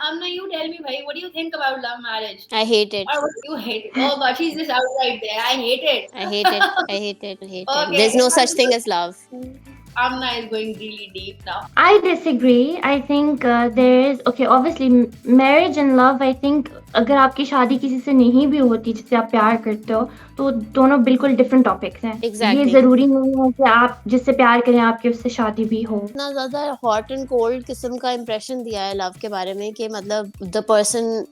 Amna, you tell me, bhai, what do you think about love marriage? I hate it. Or what do you hate it? Oh God, she's just outright there. I hate it. I hate it. I hate it. I hate it. Okay, There's no such thing as love. Amna is going really deep now. I disagree. I think there is okay. Obviously, marriage and love. I think अगर आपकी शादी किसी से नहीं भी होती जिससे आप प्यार करते हो, तो दोनों बिल्कुल डिफरेंट टॉपिक्स हैं। ये Exactly. जरूरी नहीं है कि आप जिससे प्यार करें आपकी उससे शादी भी हो। इतना ज्यादा हॉट एंड कोल्ड किस्म का इंप्रेशन दिया है लव के बारे में कि मतलब the person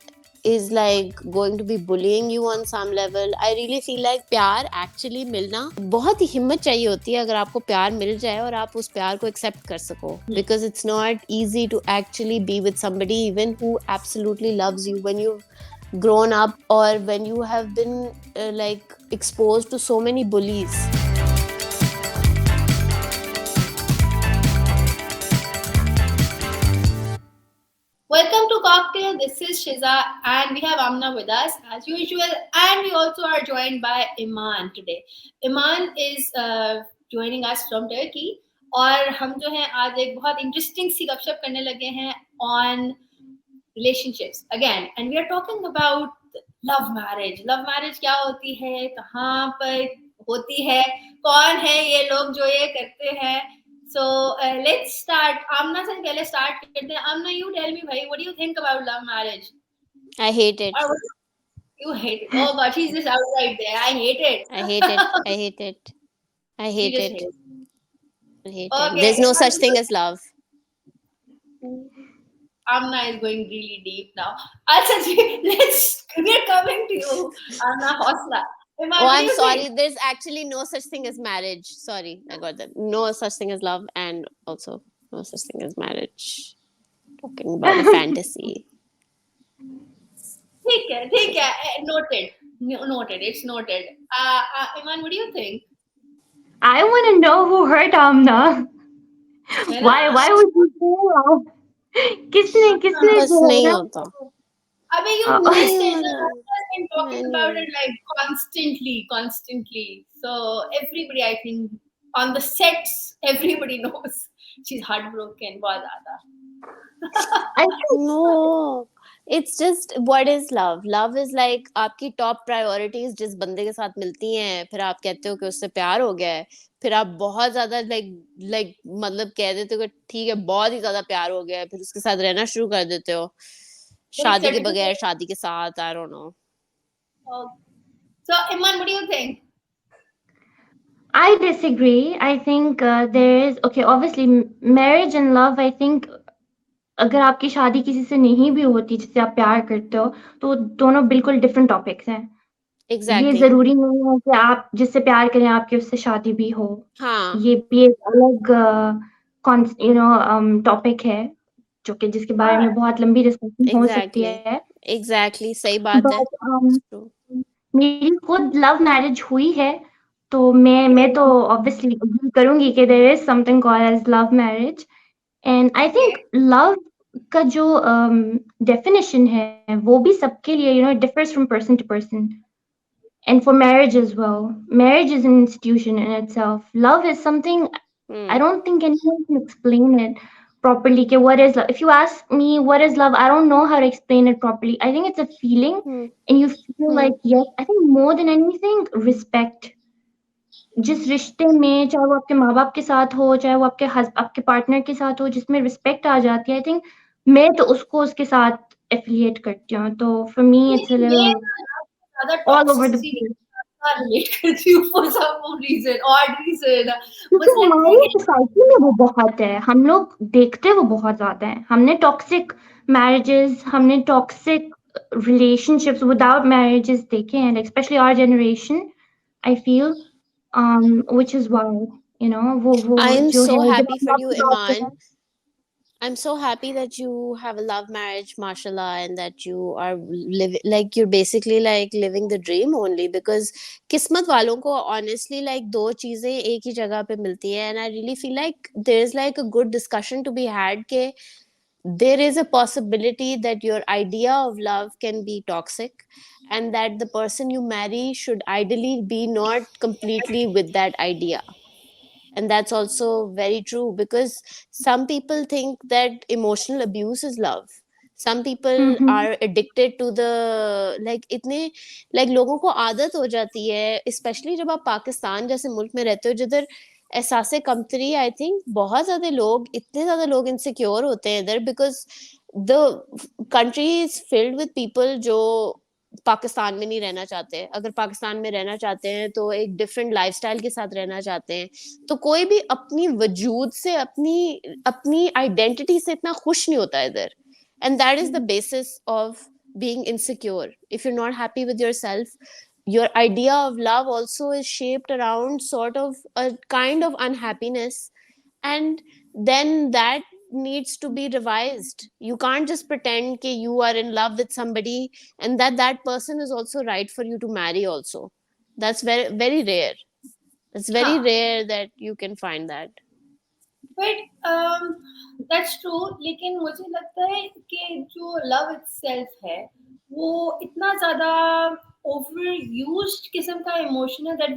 is like going to be bullying you on some level. I really feel like प्यार actually मिलना बहुत ही हिम्मत चाहिए होती है अगर आपको प्यार मिल जाए और आप उस प्यार को accept कर सको, because it's not easy to actually be with somebody even who absolutely loves you when you've grown up or when you have been like exposed to so many bullies. Welcome to Cocktail. This is Shiza, and we have Amna with us as usual, and we also are joined by Iman today. Iman is joining us from Turkey, और हम जो हैं आज एक बहुत interesting सी गपशप करने लगे हैं on relationships again, and we are talking about love marriage. Love marriage क्या होती है, कहाँ पर होती है, कौन है ये लोग जो ये करते हैं. So let's start. Amna से पहले start करते हैं. Amna, you tell me, bhai, what do you think about love marriage? I hate it. Or you hate it? Oh God, she's just outright there. I hate it. I hate it. I hate it. I She hate just it. hates. I hate Okay, it. There's no such thing as love. Amna is going really deep now. We're coming to you, Amna Hosla. Iman, Oh, what do I'm you sorry. think? There's actually no such thing as marriage. Sorry, I got that. No such thing as love, and also no such thing as marriage. Talking about a fantasy. ठीक है. Noted. Noted. It's noted. Iman, what do you think? I want to know who hurt Amna. है ना? Why would you say that? किसने बस नहीं जो होता. Abhi, you है missed नहीं it. होता. I've been talking about it like constantly. So everybody, I think, on the sets, everybody knows she's heartbroken. बहुत ज़्यादा. I think No. It's just what is love? Love is like आपकी top priorities जिस बंदे के साथ मिलती हैं, फिर आप कहते हो कि उससे प्यार हो गया है, फिर आप बहुत ज्यादा like मतलब कह देते हो कि ठीक है बहुत ही ज्यादा प्यार हो गया है, फिर उसके साथ रहना शुरू कर देते हो शादी के बगैर, शादी के साथ, I don't know. So Iman, what do you think? I disagree. I think there is okay. Obviously, marriage and love. I think अगर आपकी शादी किसी से नहीं भी होती जिससे आप प्यार करते हो, तो दोनों बिल्कुल डिफरेंट टॉपिक्स हैं। ये Exactly. जरूरी नहीं है कि आप जिससे प्यार करें आपकी उससे शादी भी हो। हाँ. ये भी एक अलग टॉपिक है जो कि जिसके बारे में बहुत लंबी डिस्कशन हो सकती Exactly. है। Exactly. सही बात है. But It's true. मेरी खुद लव मैरिज हुई है, तो मैं तो ऑब्वियसली एग्री करूंगी कि there is something called as love marriage. And I think love का जो डेफिनेशन है वो भी सबके लिए differs from person to person, and for marriage as well. Marriage is an institution in itself. Love is something I don't think anyone can explain it properly. Okay, what is love? If you ask me what is love, I don't know how to explain it properly. I think it's a feeling, and you feel like yes. I think more than anything, respect. जिस रिश्ते में चाहे वो आपके माँ बाप के साथ हो, चाहे वो आपके पार्टनर के साथ हो, जिसमें रिस्पेक्ट आ जाती है, आई थिंक मैं तो उसको उसके साथ एफिलिएट करती हूँ। तो for me it's a little ज़्यादा all over the toxicity relate करती हूँ for some reason, odd reason. क्योंकि बस like हमारी सोसाइटी में वो बहुत है, हम लोग देखते वो बहुत ज्यादा है। हमने टॉक्सिक मैरिजेस, हमने टॉक्सिक relationships without marriages देखे हैं, like especially our generation, I feel, which is why वो I'm जो so है जब happy आप for love you, की बात Iman. करें, I'm so happy that you have a love marriage, mashallah, and that you are living like you're basically like living the dream only, because किस्मत वालों को honestly like दो चीजें एक ही जगह पे मिलती हैं, and I really feel like there's like a good discussion to be had के there is a possibility that your idea of love can be toxic, and that the person you marry should ideally be not completely with that idea. And that's also very true, because some people think that emotional abuse is love. some people are addicted to the like इतने like लोगों को आदत हो जाती है, especially जब आप पाकिस्तान जैसे मुल्क में रहते हो जिधर एहसासे कमतरी, आई थिंक बहुत ज्यादा लोग, इतने ज्यादा लोग इनसिक्योर होते हैं इधर, because the country is filled with people जो पाकिस्तान में नहीं रहना चाहते। अगर पाकिस्तान में रहना चाहते हैं तो एक डिफरेंट लाइफस्टाइल के साथ रहना चाहते हैं, तो कोई भी अपनी वजूद से, अपनी अपनी आइडेंटिटी से इतना खुश नहीं होता इधर, and that is the basis of being insecure. If you're not happy with yourself, your idea of love also is shaped around sort of a kind of unhappiness, and then that needs to be revised. You can't just pretend that you are in love with somebody and that that person is also right for you to marry also. That's very very rare. It's very rare that you can find that. But that's true. लेकिन मुझे लगता है कि जो love itself है वो इतना ज़्यादा overused किस्म का emotion है that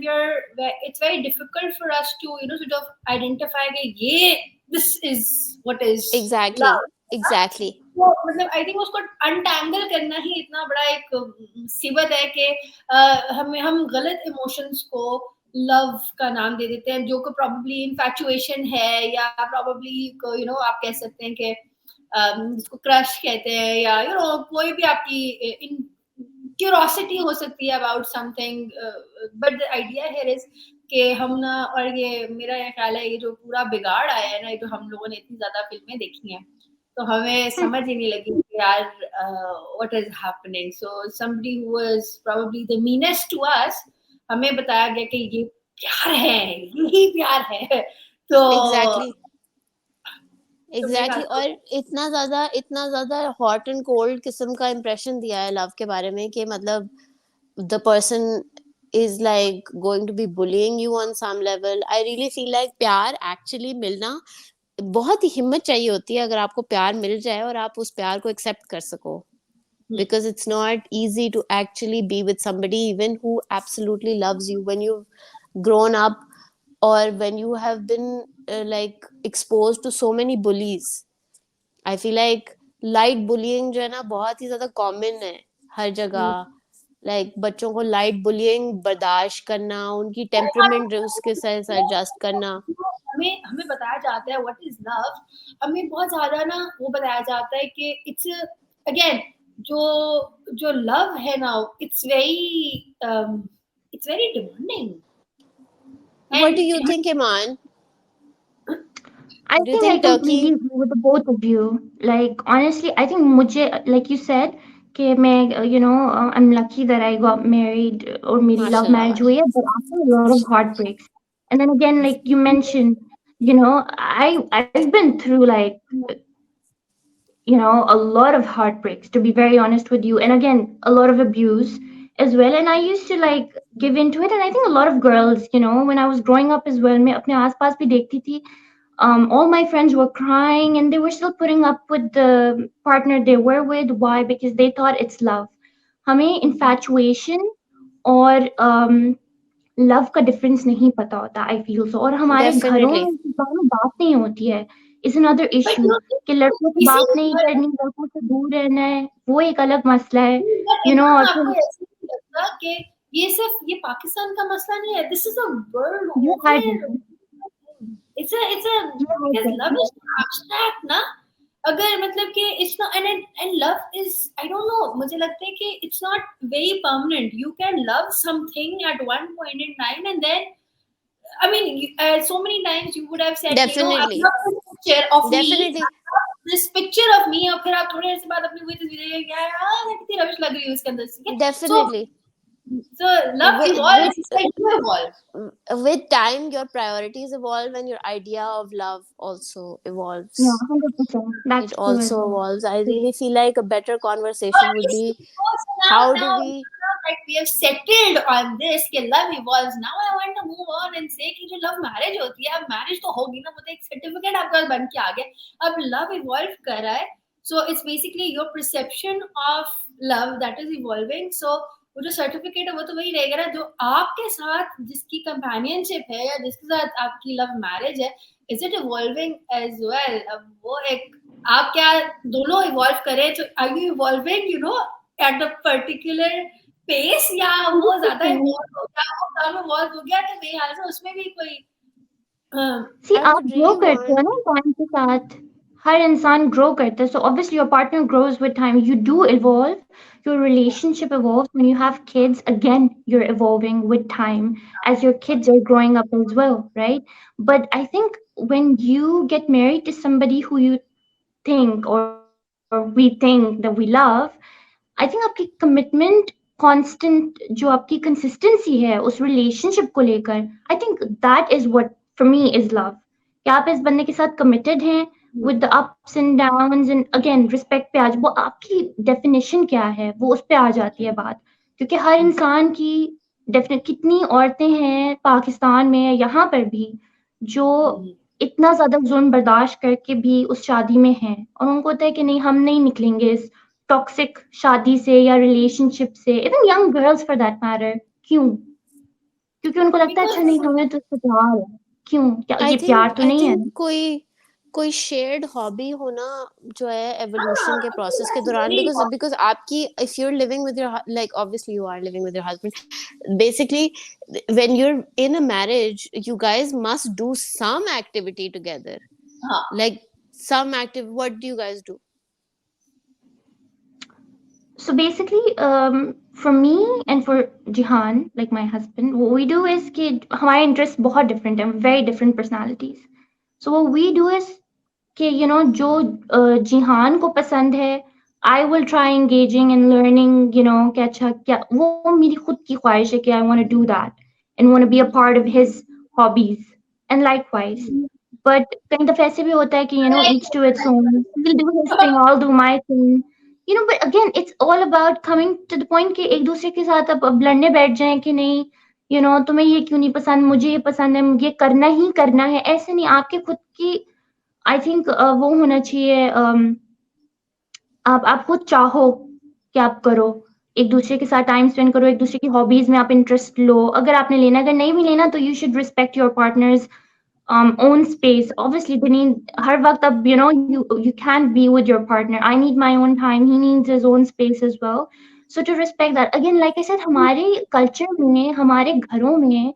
it's very difficult for us to sort of identify कि ये this is what is exactly love. exactly. तो मतलब आई थिंक उसको अनटैंगल करना ही इतना बड़ा एक मुसीबत है कि हम गलत इमोशंस को लव का नाम दे देते हैं, जो कि प्रोबेबली इन्फैचुएशन है, या प्रोबेबली आप कह सकते हैं कि जिसको क्रश कहते हैं, या कोई भी आपकी क्यूरोसिटी हो सकती है about something, but the idea here is कि हम ना, और ये मेरा ख्याल है ये जो पूरा बिगाड़ आया है ना, जो हम लोगों ने इतनी ज्यादा फिल्में देखी हैं तो हमें समझ ही नहीं लगी कि यार what is happening. So somebody who was probably the meanest to us, हमें बताया गया कि ये प्यार है, यही प्यार है। तो एग्जैक्टली और इतना ज्यादा हॉट एंड कोल्ड किस्म का इंप्रेशन दिया है लव के बारे में कि मतलब the person is like going to be bullying you on some level. I really feel like प्यार actually मिलना बहुत ही हिम्मत चाहिए होती है अगर आपको प्यार मिल जाए और आप उस प्यार को एक्सेप्ट कर सको, because it's not easy to actually be with somebody even who absolutely loves you when you've grown up or when you have been like exposed to so many bullies. I feel like light bullying जो है ना बहुत ही ज्यादा common है हर जगह, like बच्चों को light bullying बर्दाश्त करना, उनकी टेम्परामेंट उसके साथ एडजस्ट करना। हमें बताया जाता है व्हाट इज लव, हमें बहुत ज्यादा ना वो बताया जाता है कि इट्स अगेन जो लव है ना, it's very demanding. What do you think, Iman? I think I completely agree with the both of you. Like honestly, I think मुझे like you said कि मैं I'm lucky that I got married or मेरी love marriage हुई है, but after a lot of heartbreaks. And then again, like you mentioned, I've been through like a lot of heartbreaks, to be very honest with you, and again a lot of abuse as well. And I used to like give into it, and I think a lot of girls, when I was growing up as well, मैं अपने आसपास भी देखती थी. All my friends were crying and they were still putting up with the partner they were with. Why? Because they thought it's love. हमें infatuation और love का difference नहीं पता होता, I feel so. और हमारे घरों में इस बारे में बात नहीं होती है. Is another issue कि लड़कों से बात नहीं करनी, लड़कों से दूर रहना है, वो एक अलग मसला है, आपको ऐसे नहीं लगता कि ये सिर्फ ये पाकिस्तान का मसला नहीं है, this is a world over. It's because love is abstract ना, अगर मतलब कि it's not, and love is, I don't know, मुझे लगता है कि it's not very permanent. You can love something at one point in time and then I mean so many times you would have said definitely picture of me, this picture of me, और फिर आप थोड़ी देर बाद अपनी वही तस्वीर यार कितनी रविश लग रही है उसके अंदर, definitely. So love evolves, it's like you evolve. With time, your priorities evolve and your idea of love also evolves. Yeah, 100%. That's it also evolves. I really feel like a better conversation would be how do we like we have settled on this कि love evolves. Now I want to move on and say कि जो love marriage होती है, अब marriage तो होगी ना, वो तो एक certificate आपका बन के आ गया, अब love evolve कर रहा है. So it's basically your perception of love that is evolving. So वो जो सर्टिफिकेट है वो तो वही रहेगा ना, जो आपके साथ जिसकी कंपेनियनशिप है या जिसके साथ आपकी लव मैरिज है, is it evolving as well. अब वो एक आप क्या दोनों इवॉल्व करें, तो are you evolving at the particular pace, या वो ज्यादा इवॉल्व हो गया, वो कम इवॉल्व हो गया, तो मेरे ख्याल से उसमें भी कोई सी I आप would ग्रो really करते हो want. ना टाइम के साथ, हर इंसान ग्रो करता है, so obviously your partner grows with time, you do evolve, your relationship evolves when you have kids. Again, you're evolving with time as your kids are growing up as well, right? But I think when you get married to somebody who you think, or we think that we love, I think आपकी commitment constant जो आपकी consistency है उस relationship को लेकर, I think that is what for me is love, कि आप इस बंदे के साथ कमिटेड हैं with the ups and downs, and again respect पे आज वो आपकी डेफिनेशन क्या है वो उस पे आ जाती है बात, क्योंकि हर इंसान की डेफिनेट, कितनी औरतें हैं पाकिस्तान में या यहाँ पर भी जो इतना ज्यादा जुल्म बर्दाश्त करके भी उस शादी में हैं, और उनको होता है कि नहीं, हम नहीं निकलेंगे इस टॉक्सिक शादी से या रिलेशनशिप से, even young girls for that matter. क्यों? क्योंकि उनको लगता है अच्छा नहीं, बिकॉज हमें तो इससे प्यार है। क्यों? क्या I ये think प्यार तो I नहीं है? think कोई शेयर्ड हॉबी होना जो है एवोल्यूशन के प्रोसेस के दौरान, वेरी because आपकी, if you're living with your like obviously you are living with your husband, basically when you're in a marriage you guys must do some activity together, हाँ, like some active. What do you guys do? So basically, for me and for Jihan, like my husband, what we do is कि हमारे interests बहुत different हैं, very different personalities. So what we do is कि जो जिहान को पसंद है, I will try engaging and learning, कि अच्छा क्या वो मेरी खुद की ख्वाहिश है कि I want to do that and want to be a part of his hobbies, and likewise. But कहीं दफे ऐसे भी होता है कि each to its own. He'll do his thing, I'll do my thing. But again, it's all about coming to the point कि एक दूसरे के साथ अब लड़ने बैठ जाएं कि नहीं, तुम्हें ये क्यों नहीं पसंद, मुझे ये पसंद है, मुझे करना ही करना है, ऐसे नहीं। आपके खुद की आई थिंक वो होना चाहिए, आप खुद चाहो कि आप करो, एक दूसरे के साथ टाइम स्पेंड करो, एक दूसरे की हॉबीज में आप इंटरेस्ट लो, अगर आपने लेना, अगर नहीं भी लेना तो you should respect your partners own space. Obviously they need हर वक्त अब you can't be with your partner. I need my own time, he needs his own space as well. So to respect that, again like I said, हमारे culture में, हमारे घरों में,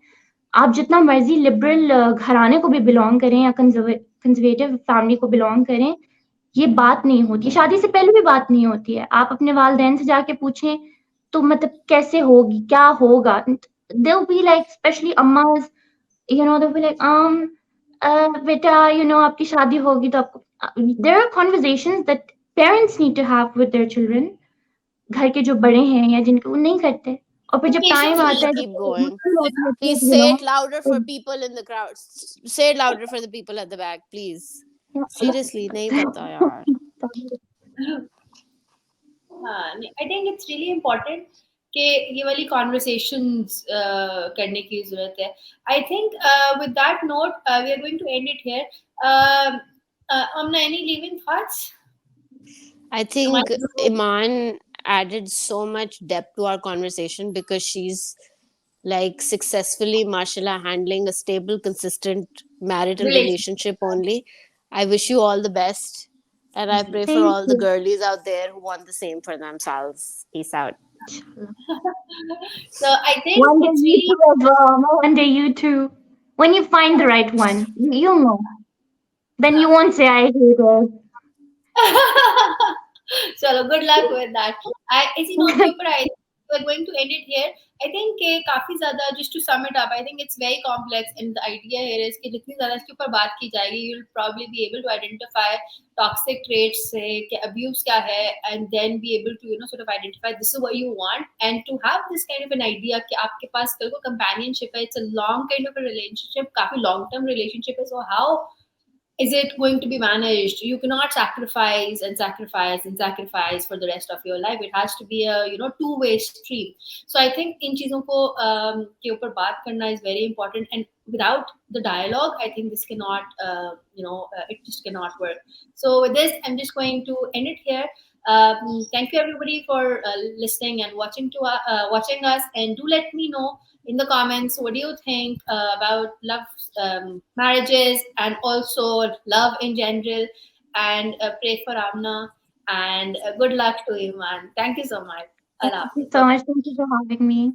आप जितना मर्जी लिबरल घराने को भी बिलोंग करें या कंजर्वेटिव फैमिली को बिलोंग करें, ये बात नहीं होती, शादी से पहले भी बात नहीं होती है। आप अपने वालिदैन से जाके पूछें तो मतलब कैसे होगी, क्या होगा, they'll be like, especially ammas, they'll be like बेटा आपकी शादी होगी तो आपको, there are conversations that parents need to have with their children, घर के जो बड़े हैं या जिनको वो नहीं करते, और फिर जब टाइम आता Please है, keep जब going. मुश्किल होती है, Please फिर say it louder for people in the crowd. Say it louder for the people at the back, please. Seriously, नहीं पता यार. हाँ, I think it's really important कि ये वाली कॉन्वर्सेशंस करने की जरूरत है. I think with that note we are going to end it here. Amna, any leaving thoughts? I think Iman added so much depth to our conversation because she's like successfully, mashallah, handling a stable, consistent marital Relationship. relationship only. I wish you all the best. And I pray for Thank all the you. girlies out there who want the same for themselves. Peace out. So I think One day it's you really too as well. One day you too. When you find the right one, you'll know. Then you won't say I hate it. चलो, good luck with that. इसी note के ऊपर आई we're going to end it here. I think कि काफी ज्यादा, just to sum it up, I think it's very complex, and the idea here is कि जितनी ज्यादा इसके ऊपर बात की जाएगी, you'll probably be able to identify toxic traits से कि abuse क्या है, and then be able to sort of identify this is what you want, and to have this kind of an idea कि आपके पास कल को companionship है, it's a long kind of a relationship, काफी long term relationship है, so how is it going to be managed? You cannot sacrifice and sacrifice and sacrifice for the rest of your life. It has to be a two-way stream. So I think in चीजों को के ऊपर बात करना is very important, and without the dialogue, I think this cannot it just cannot work. So with this, I'm just going to end it here. Thank you everybody for listening and watching us, and do let me know in the comments what do you think about love, marriages, and also love in general. and pray for Amna. And good luck to you, man. Thank you so much. Allah Thank you Hafiz. so much. Thank you for having me.